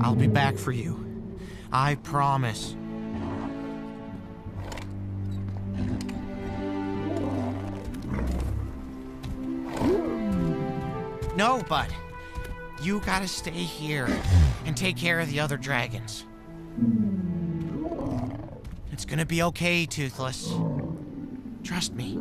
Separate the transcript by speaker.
Speaker 1: I'll be back for you. I promise. No, bud. You gotta stay here and take care of the other dragons. It's gonna be okay, Toothless. Trust me.